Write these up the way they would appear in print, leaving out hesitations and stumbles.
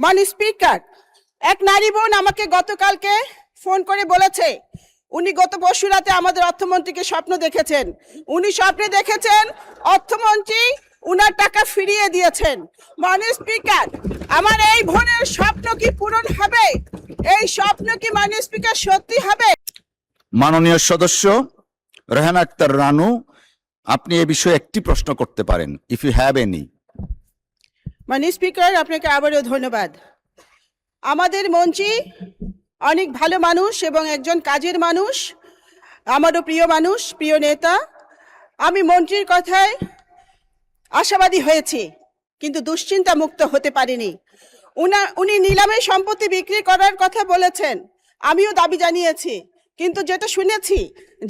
মাননীয় স্পিকার, এক নারী বোন আমাকে গতকালকে ফোন করে বলেছে উনি গত পরশু রাতে আমাদের অর্থমন্ত্রীকে স্বপ্ন দেখেছেন। উনি স্বপ্নে দেখেছেন অর্থমন্ত্রী উনার টাকা ফিরিয়ে দিয়েছেন। মাননীয় স্পিকার, আমার এই বোনের স্বপ্ন কি পূরণ হবে? এই স্বপ্ন কি মাননীয় স্পিকার সত্যি হবে? মাননীয় সদস্য রেহানা আক্তার রানু, আপনি এ বিষয়ে একটি প্রশ্ন করতে পারেন, ইফ ইউ হ্যাভ এনি। মাননীয় স্পিকার, আপনাকে আবারও ধন্যবাদ। আমাদের মন্ত্রী অনেক ভালো মানুষ এবং একজন কাজের মানুষ, আমারও প্রিয় মানুষ, প্রিয় নেতা। আমি মন্ত্রীর কথায় আশাবাদী হয়েছি, কিন্তু দুশ্চিন্তা মুক্ত হতে পারিনি। উনি নিলামে সম্পত্তি বিক্রি করার কথা বলেছেন, আমিও দাবি জানিয়েছি, কিন্তু যেটা শুনেছি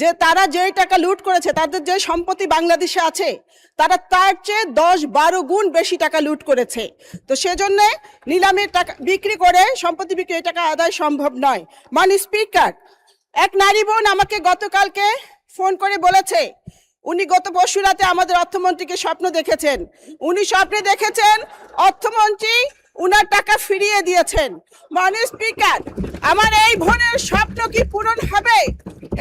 যে তারা যে টাকা লুট করেছে, তাদের যে সম্পত্তি বাংলাদেশে আছে, তারা তার চেয়ে 10-12 গুণ বেশি টাকা লুট করেছে। তো সেজন্য নিলামের টাকা বিক্রি করে সম্পত্তি বিক্রি এই টাকা আদায় সম্ভব নয়। মাননীয় স্পিকার, এক নারী বোন আমাকে গতকালকে ফোন করে বলেছে উনি গত পরশু রাতে আমাদের অর্থমন্ত্রীকে স্বপ্ন দেখেছেন। উনি স্বপ্নে দেখেছেন অর্থমন্ত্রী উনার টাকা ফিরিয়ে দিয়েছেন। মাননীয় স্পিকার, আমার এই বোনের স্বপ্ন কি পূরণ হবে?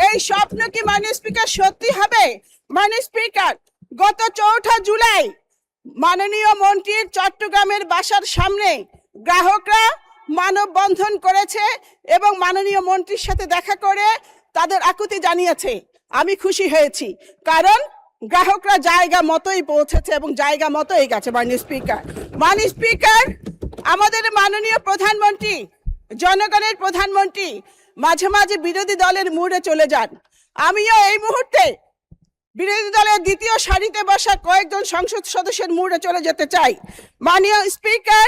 এই স্বপ্ন কি মাননীয় স্পিকার সত্যি হবে? মাননীয় স্পিকার, গত 4 জুলাই মাননীয় মন্ত্রীর চট্টগ্রামের বাসার সামনে গ্রাহকরা মানববন্ধন করেছে এবং মাননীয় মন্ত্রীর সাথে দেখা করে তাদের আকুতি জানিয়েছে। আমি খুশি হয়েছি, কারণ গ্রাহকরা জায়গা মতোই পৌঁছেছে এবং জায়গা মতোই গেছে। মাননীয় স্পিকার, আমাদের মাননীয় প্রধানমন্ত্রী, জনগণের প্রধানমন্ত্রী মাঝে মাঝে বিরোধী দলের মুডে চলে যান। আমিও এই মুহূর্তে বিরোধী দলের দ্বিতীয় সারিতে বসা কয়েকজন সংসদ সদস্যের মুডে চলে যেতে চাই। মাননীয় স্পিকার,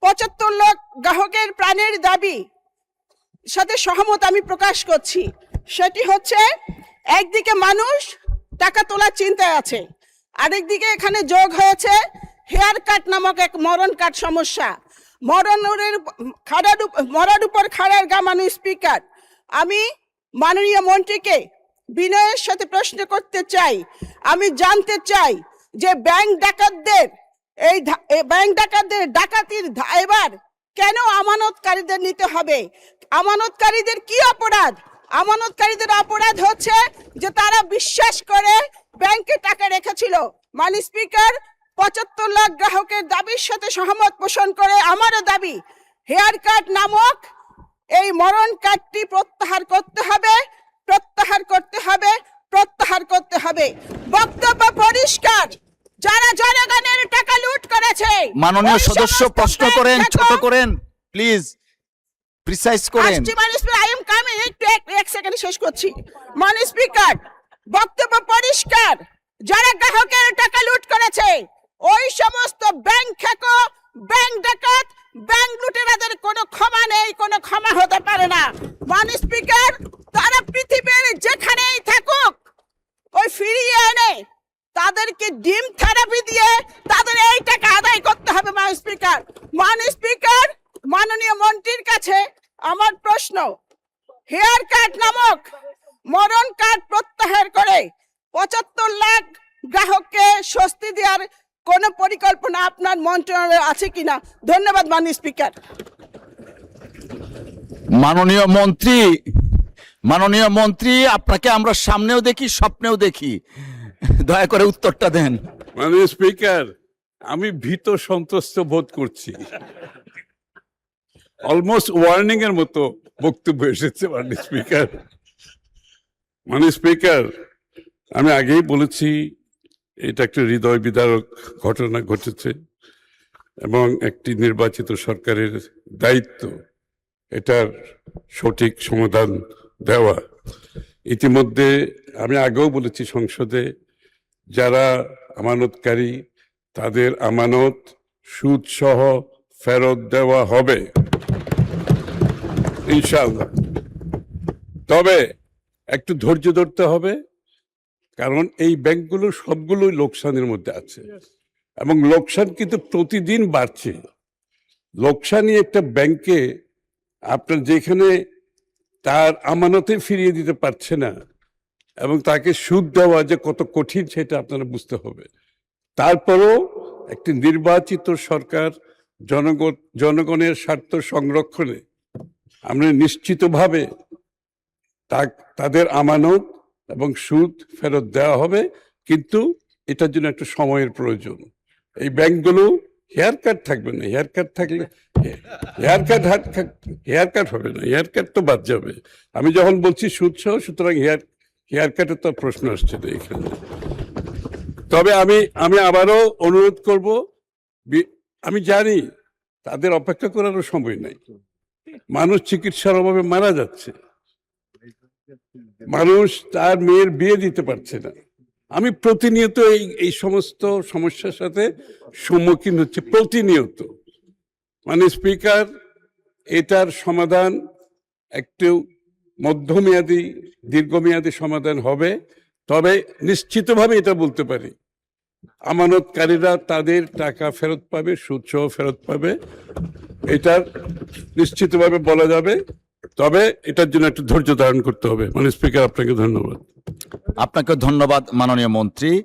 75 লাখ গ্রাহকের প্রাণের দাবি সাথে সহমত আমি প্রকাশ করছি। সেটি হচ্ছে, একদিকে মানুষ টাকা তোলার চিন্তায় আছে, আরেকদিকে এখানে যোগ হয়েছে হেয়ার কাট নামক এক মরণ কাট সমস্যা। মরার উপর খাড়ার গা। মাননীয় স্পিকার, আমি মাননীয় মন্ত্রীকে বিনয়ের সাথে প্রশ্ন করতে চাই। আমি জানতে চাই যে ব্যাংক ডাকাতদের ডাকাতির এবার কেন আমানতকারীদের নিতে হবে? আমানতকারীদের কি অপরাধ? আমানতকারীদের অপরাধ হচ্ছে যে তারা বিশ্বাস করে ব্যাংকে টাকা রেখেছিল। মাননীয় স্পিকার, 75 লাখ গ্রাহকের দাবির সাথে সহমত পোষণ করে আমারও দাবি, হেয়ার কাট নামক এই মরণ কাটটি প্রত্যাহার করতে হবে, প্রত্যাহার করতে হবে, প্রত্যাহার করতে হবে। বক্তব্য পরিষ্কার, যারা জনগণের টাকা লুট করেছে। মাননীয় সদস্য প্রশ্ন করেন, ছোট করেন প্লিজ, প্রিসাইজ করেন। এক সেকেন্ড শেষ করছি। মাননীয় স্পিকার, বক্তব্য পরিষ্কার, যারা গ্রাহকের টাকা লুট করেছে ওই সমস্ত ব্যাংক ঠেকো, ব্যাংক ডাকাত, ব্যাংক লুটেরাদের কোনো ক্ষমা নেই, কোনো ক্ষমা হতে পারে না। মাননীয় স্পিকার, তারা পৃথিবীর যেখানেই থাকুক ওই ফিরিয়ে এনে তাদেরকে ডিম থেরাপি দিয়ে তাদের এই টাকা আদায় করতে হবে। মাননীয় স্পিকার, মাননীয় মন্ত্রীর কাছে আমার প্রশ্ন, হেয়ার কাট নামক মরণ কাট প্রত্যাহার করে 75 লাখ গ্রাহককে স্বস্তি দেওয়ার কোন পরিকল্পনা আপনার মন্ত্রণালয়ে আছে কিনা? ধন্যবাদ মাননীয় স্পিকার। মাননীয় মন্ত্রী, আপনাকে আমরা সামনেও দেখি, স্বপ্নেও দেখি, দয়া করে উত্তরটা দেন। মাননীয় স্পিকার, আমি ভীত সন্ত্রস্ত বোধ করছি। অলমোস্ট ওয়ার্নিং এর মতো বক্তব্য এসেছে। মাননীয় স্পিকার, আমি আগেই বলেছি এটা একটা হৃদয় বিদারক ঘটনা ঘটেছে এবং একটি নির্বাচিত সরকারের দায়িত্ব এটার সঠিক সমাধান দেওয়া। ইতিমধ্যে আমি আগেও বলেছি সংসদে, যারা আমানতকারী তাদের আমানত সুদ সহ ফেরত দেওয়া হবে ইনশাআল্লাহ। তবে একটু ধৈর্য ধরতে হবে, কারণ এই ব্যাংকগুলো সবগুলোই লোকসানের মধ্যে আছে এবং লোকসান কিন্তু প্রতিদিন বাড়ছে। লোকসানই একটা ব্যাংকে আপনার যেখানে তার আমানতে ফিরিয়ে দিতে পারছে না এবং তাকে সুদ দেওয়া যে কত কঠিন সেটা আপনারা বুঝতে হবে। তারপরও একটি নির্বাচিত সরকার জনগণের স্বার্থ সংরক্ষণে আমরা নিশ্চিতভাবে তাদের আমানত এবং সুদ ফেরত দেওয়া হবে, কিন্তু এটার জন্য একটা সময়ের প্রয়োজন। এই ব্যাংকগুলো হেয়ার কাট থাকবে না, হেয়ার কাট থাকলে হেয়ার কাট হবে না, হেয়ার কাট তো বাদ যাবে। আমি যখন বলছি সুদ সহ, সুতরাং হেয়ার কাটের তো প্রশ্ন আসছে না এখানে। তবে আমি আবারও অনুরোধ করব, আমি জানি তাদের অপেক্ষা করারও সময় নাই, মানুষ চিকিৎসার অভাবে মারা যাচ্ছে, মানুষ তার মেয়ের বিয়ে দিতে পারছে না। আমি প্রতিনিয়ত এই সমস্ত সমস্যার সাথে সম্মুখীন হচ্ছে, প্রতিনিয়ত। মানে স্পিকার, এটার সমাধান একটু মধ্যমেয়াদী দীর্ঘমেয়াদী সমাধান হবে। তবে নিশ্চিতভাবে এটা বলতে পারি, আমানতকারীরা তাদের টাকা ফেরত পাবে, সুদ সহ ফেরত পাবে, এটার নিশ্চিতভাবে বলা যাবে। তবে এটার জন্য একটু ধৈর্য ধারণ করতে হবে। মানে স্পিকার, আপনাকে ধন্যবাদ। আপনাকে ধন্যবাদ মাননীয় মন্ত্রী।